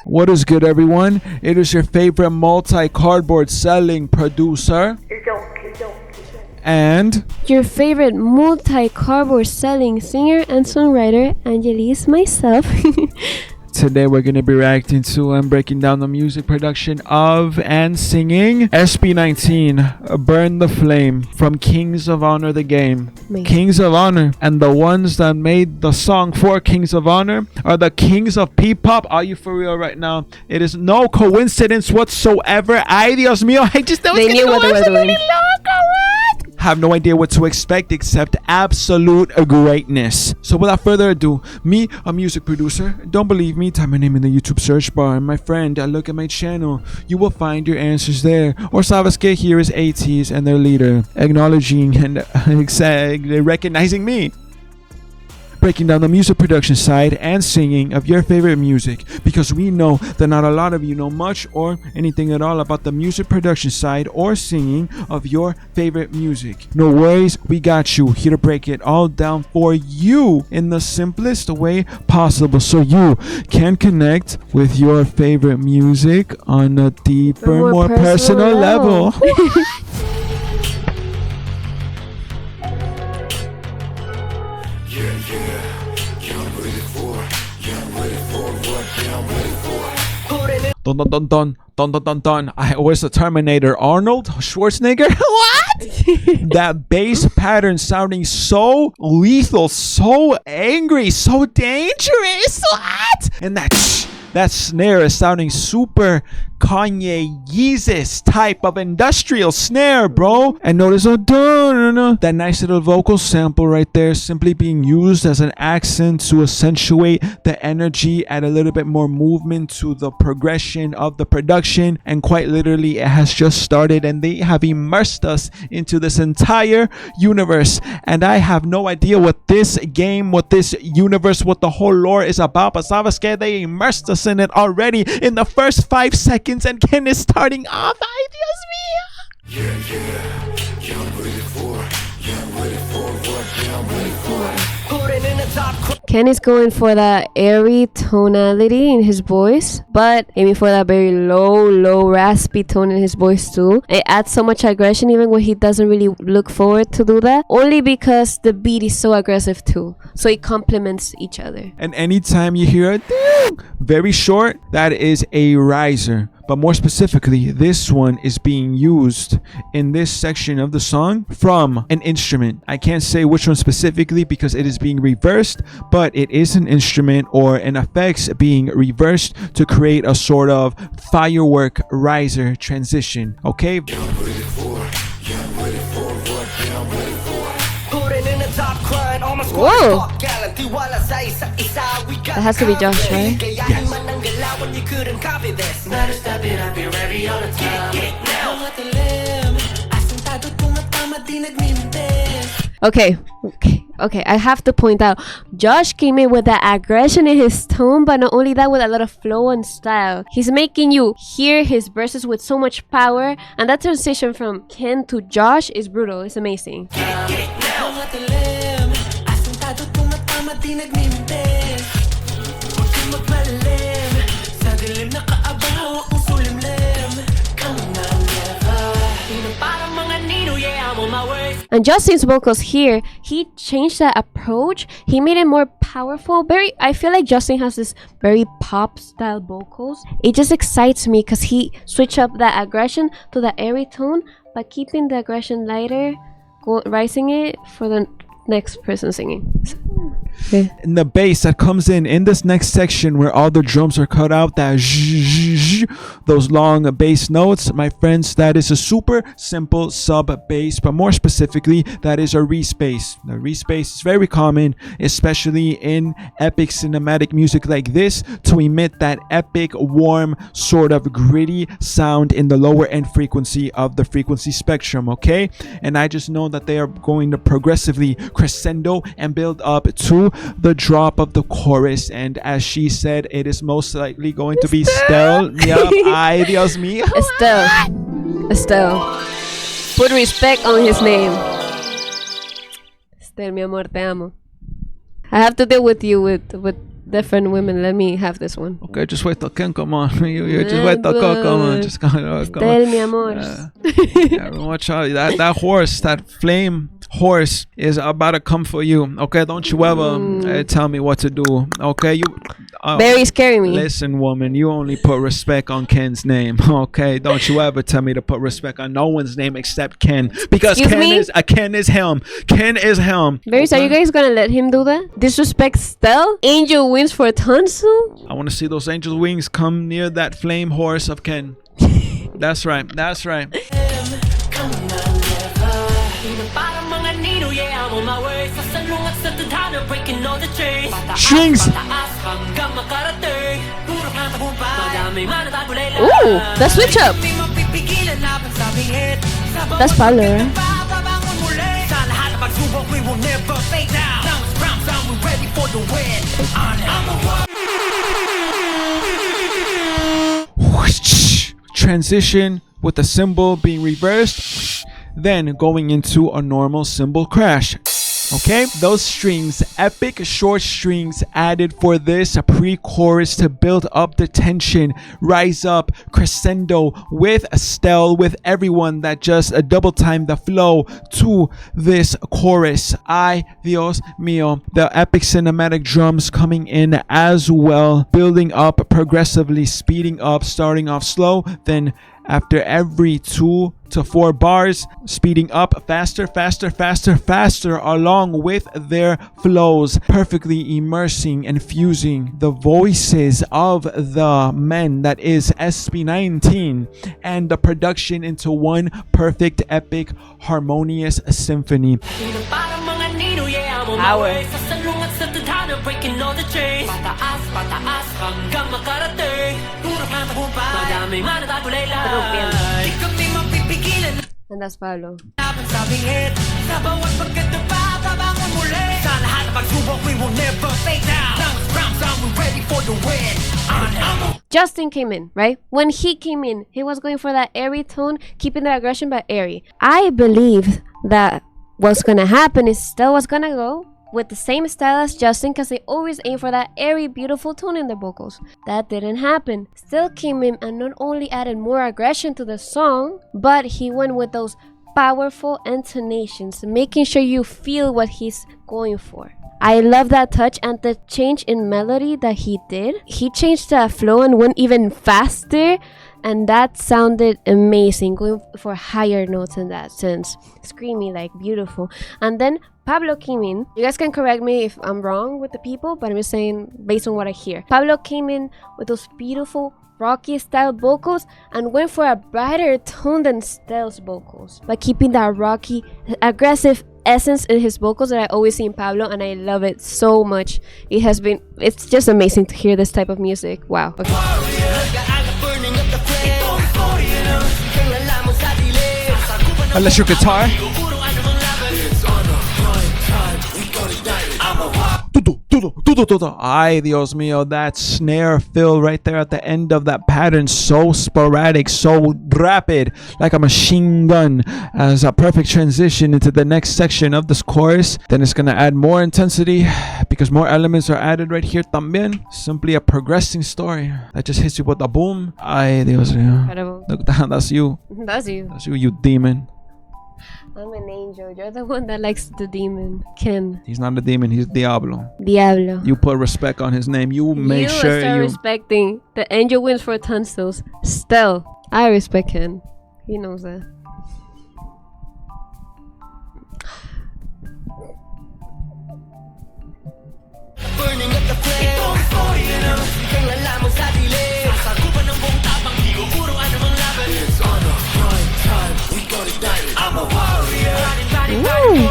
What is good, everyone? It is your favorite multi-cardboard selling producer, and your favorite multi-cardboard selling singer and songwriter, Angie, myself. today we're going to be reacting to and breaking down the music production of and singing SB19, Burn the Flame, from Kings of Honor the game. Kings of Honor, and the ones that made the song for Kings of Honor are the Kings of PPop. Are you for real right now? It is no coincidence whatsoever. Ay, Dios mío, I just They knew what they were doing. Have no idea what to expect except absolute greatness. So without further ado, me, a music producer, don't believe me, type my name in the YouTube search bar, and my friend, look at my channel. You will find your answers there. Or sabes que here is ATs and their leader, acknowledging and recognizing me. Breaking down the music production side and singing of your favorite music, because we know that not a lot of you know much or anything at all about the music production side or singing of your favorite music. No worries, we got you here to break it all down for you in the simplest way possible, so you can connect with your favorite music on a deeper, more personal level. Dun dun dun dun dun dun dun dun. Where's the Terminator? Arnold Schwarzenegger? What? That bass pattern sounding so lethal, so angry, so dangerous. What? And that snare is sounding super Kanye Yeezus type of industrial snare, bro. And notice that nice little vocal sample right there, simply being used as an accent to accentuate the energy, add a little bit more movement to the progression of the production. And quite literally, it has just started and they have immersed us into this entire universe. And I have no idea what this game, what this universe, what the whole lore is about, but sabes que they immersed us in it already in the first 5 seconds. And Ken is starting off. Ay, Dios mío. Ken is going for that airy tonality in his voice, but aiming for that very low, raspy tone in his voice too. It adds so much aggression even when he doesn't really look forward to do that, only because the beat is so aggressive too. So it complements each other. And anytime you hear a ding, very short, that is a riser. But more specifically, this one is being used in this section of the song from an instrument. I can't say which one specifically because it is being reversed, but it is an instrument or an effects being reversed to create a sort of firework riser transition. Okay? Whoa! That has to be Josh, right? Yes. Okay. I have to point out, Josh came in with that aggression in his tone, but not only that, with a lot of flow and style. He's making you hear his verses with so much power, and that transition from Ken to Josh is brutal. It's amazing. And Justin's vocals here, he changed that approach. He made it more powerful. I feel like Justin has this very pop style vocals. It just excites me because he switched up that aggression to the airy tone, but keeping the aggression lighter, rising it for the next person singing. Okay. And the bass that comes in this next section where all the drums are cut out, that those long bass notes, my friends, that is a super simple sub bass, but more specifically, that is a respace. The respace is very common, especially in epic cinematic music like this, to emit that epic, warm, sort of gritty sound in the lower end frequency of the frequency spectrum, okay? And I just know that they are going to progressively crescendo and build up to the drop of the chorus, and as she said, it is most likely going to be Estelle. Yup. Ay, Dios mío. Estelle. Put respect on his name. Estelle, mi amor, te amo. I have to deal with you with different women. Let me have this one. Okay, just wait till Ken come on. You just wait till Ken come on. Just come on. Tell me, amor. Yeah, watch out. That horse, that flame horse is about to come for you. Okay, don't you ever tell me what to do. Okay, you Very scary me. listen, woman, you only put respect on Ken's name. Okay, don't you ever tell me to put respect on no one's name except Ken, because Excuse me? Ken is him. Ken is him. Varys, are you guys gonna let him do that? Disrespect Stell? Angel wins for Tansu? I want to see those angel wings come near that flame horse of Ken. That's right. That's right. Strings. Ooh, the switch up. That's Pablo, right? Transition with the cymbal being reversed, then going into a normal cymbal crash. Okay, those strings, epic short strings added for this pre-chorus to build up the tension, rise up, crescendo with Estelle, with everyone that just double time the flow to this chorus. Ay, Dios mío. The epic cinematic drums coming in as well, building up progressively, speeding up, starting off slow, then after every 2 to 4 bars, speeding up faster, faster, faster, faster along with their flows, perfectly immersing and fusing the voices of the men, that is SB19, and the production into one perfect, epic, harmonious symphony. Power. And that's Pablo. Justin came in, right? When he came in, he was going for that airy tone, keeping the aggression but airy. I believe that what's gonna happen is still what's gonna go with the same style as Justin, because they always aim for that airy, beautiful tone in their vocals. That didn't happen. Still came in and not only added more aggression to the song, but he went with those powerful intonations, making sure you feel what he's going for. I love that touch and the change in melody that he did. He changed the flow and went even faster, and that sounded amazing, going for higher notes in that sense. Screamy, like beautiful. And then Pablo came in. You guys can correct me if I'm wrong with the people, but I'm just saying based on what I hear. Pablo came in with those beautiful rocky style vocals and went for a brighter tone than Stell's vocals by keeping that rocky, aggressive essence in his vocals that I always see in Pablo, and I love it so much. It's just amazing to hear this type of music. Wow. Okay. Unless your guitar. Ay, Dios mío, that snare fill right there at the end of that pattern, so sporadic, so rapid, like a machine gun, as a perfect transition into the next section of this chorus. Then it's gonna add more intensity because more elements are added right here también. Simply a progressing story that just hits you with a boom. Ay, Dios mío. Incredible. Look, that's you. That's you. That's you, you demon. I'm an angel. You're the one that likes the demon. Ken. He's not a demon, he's Diablo. Diablo. You put respect on his name. You make sure start you respecting. The angel wins for tonsils. Still, I respect Ken. He knows that. Burning up the flame. It's on the right time. We got it done. I'm a warrior. Ooh.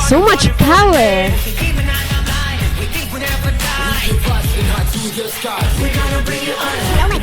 So much power. We're gonna bring it on.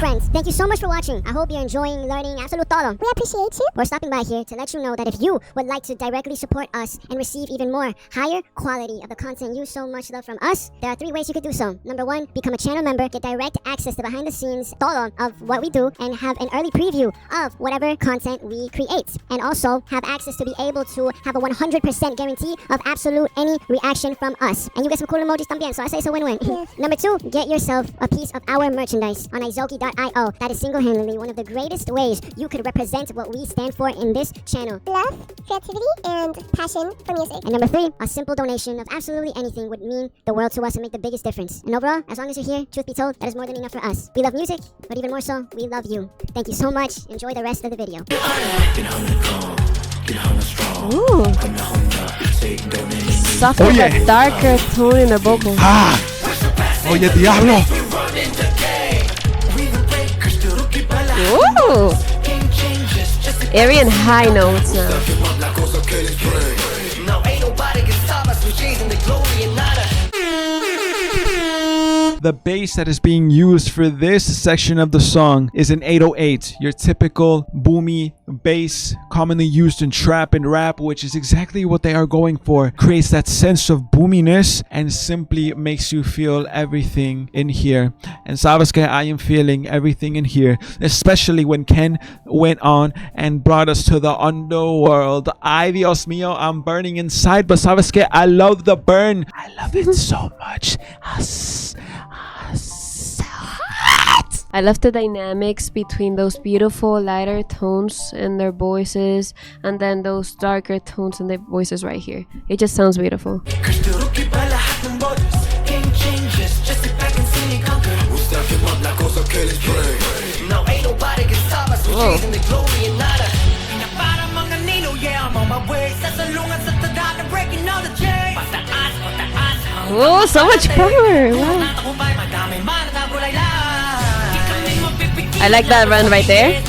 friends, thank you so much for watching. I hope you're enjoying learning absolute todo. We appreciate you. We're stopping by here to let you know that if you would like to directly support us and receive even more higher quality of the content you so much love from us, there are 3 ways you could do so. Number 1, become a channel member, get direct access to behind the scenes todo of what we do, and have an early preview of whatever content we create. And also have access to be able to have a 100% guarantee of absolute any reaction from us. And you get some cool emojis también, so I say it's a win-win. Number 2, get yourself a piece of our merchandise on Izoki.io. That is single-handedly one of the greatest ways you could represent what we stand for in this channel. Love, creativity, and passion for music. And number 3, a simple donation of absolutely anything would mean the world to us and make the biggest difference. And overall, as long as you're here, truth be told, that is more than enough for us. We love music, but even more so, we love you. Thank you so much. Enjoy the rest of the video. Ooh. Soft with a darker tone in the vocal. Oye, diablo. Ooh. Airy and high notes now. The bass that is being used for this section of the song is an 808, your typical boomy bass commonly used in trap and rap, which is exactly what they are going for. Creates that sense of boominess and simply makes you feel everything in here. And sabes que I am feeling everything in here, especially when Ken went on and brought us to the underworld. Ay, Dios mío, I'm burning inside, but sabes que I love the burn. I love it so much. I love the dynamics between those beautiful lighter tones in their voices and then those darker tones in their voices right here. It just sounds beautiful. Oh, so much power! Wow. I like that run right there.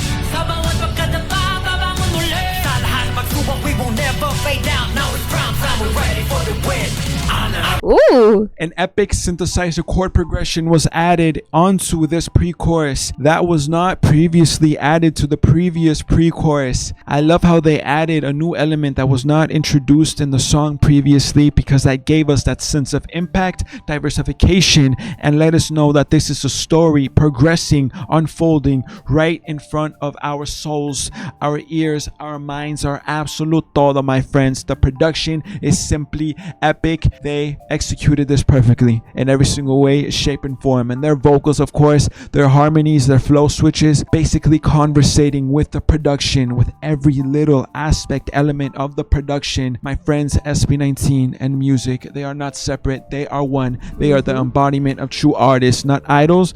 Ooh! An epic synthesizer chord progression was added onto this pre-chorus that was not previously added to the previous pre-chorus. I love how they added a new element that was not introduced in the song previously, because that gave us that sense of impact, diversification, and let us know that this is a story progressing, unfolding right in front of our souls, our ears, our minds, our absolute todo, my friends. The production is simply epic. They executed this perfectly in every single way, shape, and form. And their vocals, of course, their harmonies, their flow switches, basically conversating with the production, with every little aspect, element of the production. My friends, SB19 and music, they are not separate. They are one. They are the embodiment of true artists, not idols,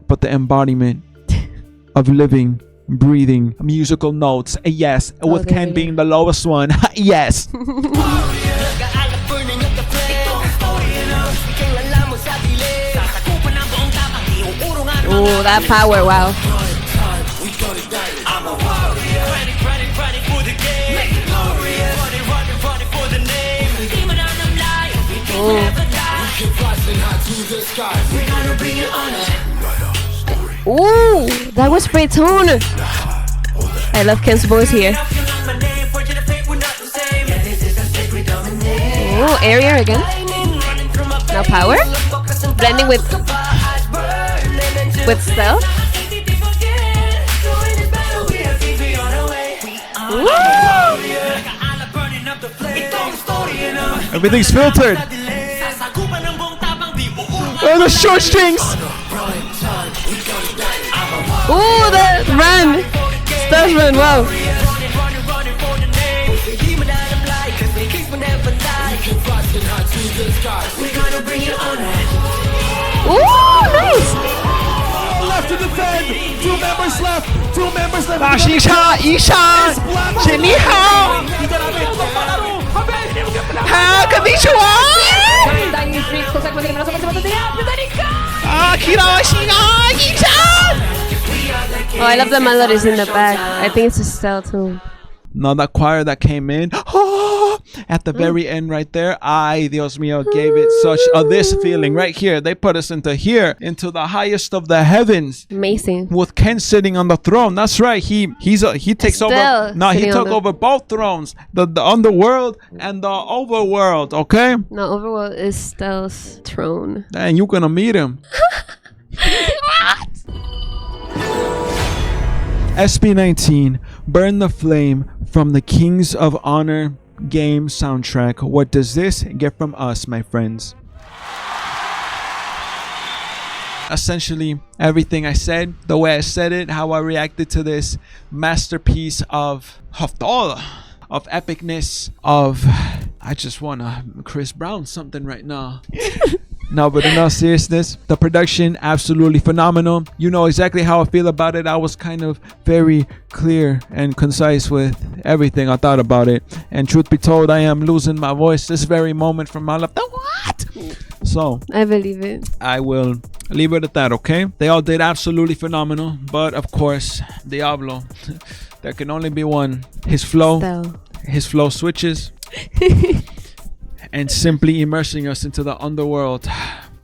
but the embodiment of living, breathing musical notes. Yes, with Ken being the lowest one. Yes. Oh, that power, wow. Ooh, that was great tone. I love Ken's voice here. Oh, area again. Now power. Blending with stealth. Ooh. Everything's filtered. Oh, the short strings. Ooh, the run. Stealth run, wow. Ooh, nice. Left to defend. 2 members left. 2 members left. 大西叉一上，是你好，好，肯定是我。啊，看到西啊，一上。 Oh, I love the melodies in the back. I think it's a stealth too. Now that choir that came in at the very end right there, ay Dios mío, gave it such this feeling right here. They put us into here, into the highest of the heavens, Amazing. with Ken sitting on the throne. That's right. He takes Still over. No, he sitting on took the- over both thrones, the underworld and the overworld. Okay, No, Overworld is Stell's throne. and you're gonna meet him. SB19, Burn the Flame from the Kings of Honor game soundtrack. What does this get from us, my friends? Essentially, everything I said, the way I said it, how I reacted to this masterpiece of todo, of epicness, of I just wanna Chris Brown something right now. No, but in all seriousness, the production absolutely phenomenal. You know exactly how I feel about it. I was kind of very clear and concise with everything I thought about it. And truth be told, I am losing my voice this very moment from my life. What? So I believe it. I will leave it at that, okay? They all did absolutely phenomenal. But of course, Diablo, there can only be one. His flow switches. And simply immersing us into the underworld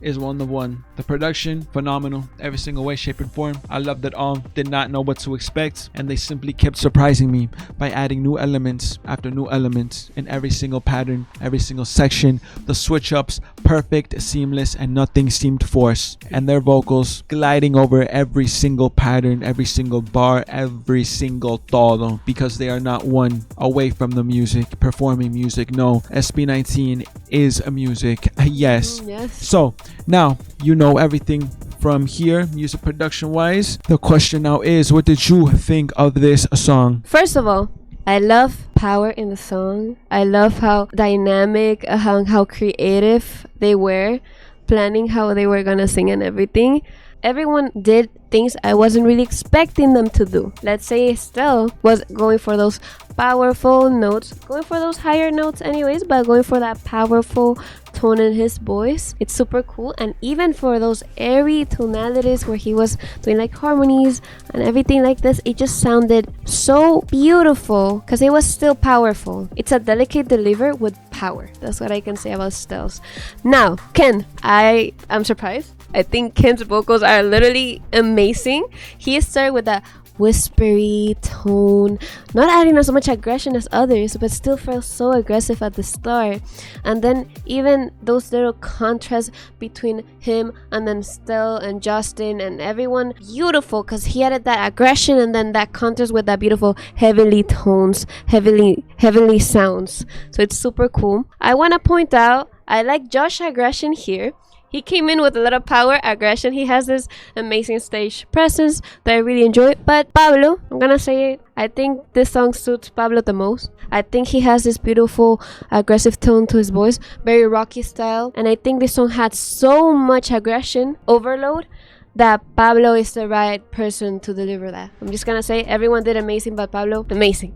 is one of one. The production, phenomenal, every single way, shape, and form. I loved it all. Did not know what to expect, and they simply kept surprising me by adding new elements after new elements in every single pattern, every single section. The switch ups, perfect, seamless, and nothing seemed forced. And their vocals gliding over every single pattern, every single bar, every single todo, because they are not one away from the music, performing music. No, SB19 is a music. Yes. Yes. So now you know everything from here, music production wise. The question now is, what did you think of this song? First of all, I love power in the song. I love how dynamic, how creative they were, planning how they were gonna sing and everything. Everyone did things I wasn't really expecting them to do. Let's say Estelle was going for those powerful notes, going for those higher notes anyways, but going for that powerful tone in his voice. It's super cool. And even for those airy tonalities where he was doing like harmonies and everything like this, it just sounded so beautiful because it was still powerful. It's a delicate deliver with power. That's what I can say about Stell's. Now, Ken, I am surprised. I think Ken's vocals are literally amazing. He started with that whispery tone, not adding so much aggression as others, but still felt so aggressive at the start. And then even those little contrasts between him and then Stell and Justin and everyone, beautiful, because he added that aggression and then that contrast with that beautiful heavenly tones, heavenly sounds. So it's super cool. I want to point out, I like Josh's aggression here. He came in with a lot of power, aggression. He has this amazing stage presence that I really enjoy. But Pablo, I'm gonna say it, I think this song suits Pablo the most. I think he has this beautiful aggressive tone to his voice, very rocky style. And I think this song had so much aggression, overload, that Pablo is the right person to deliver that. I'm just gonna say everyone did amazing, but Pablo, amazing.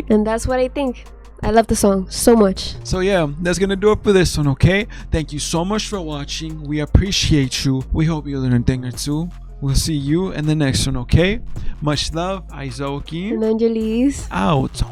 And that's what I think. I love the song so much. So yeah, that's gonna do it for this one, okay? Thank you so much for watching. We appreciate you. We hope you learned a thing or two. We'll see you in the next one, okay? Much love, Izoki. And Angelis. Out.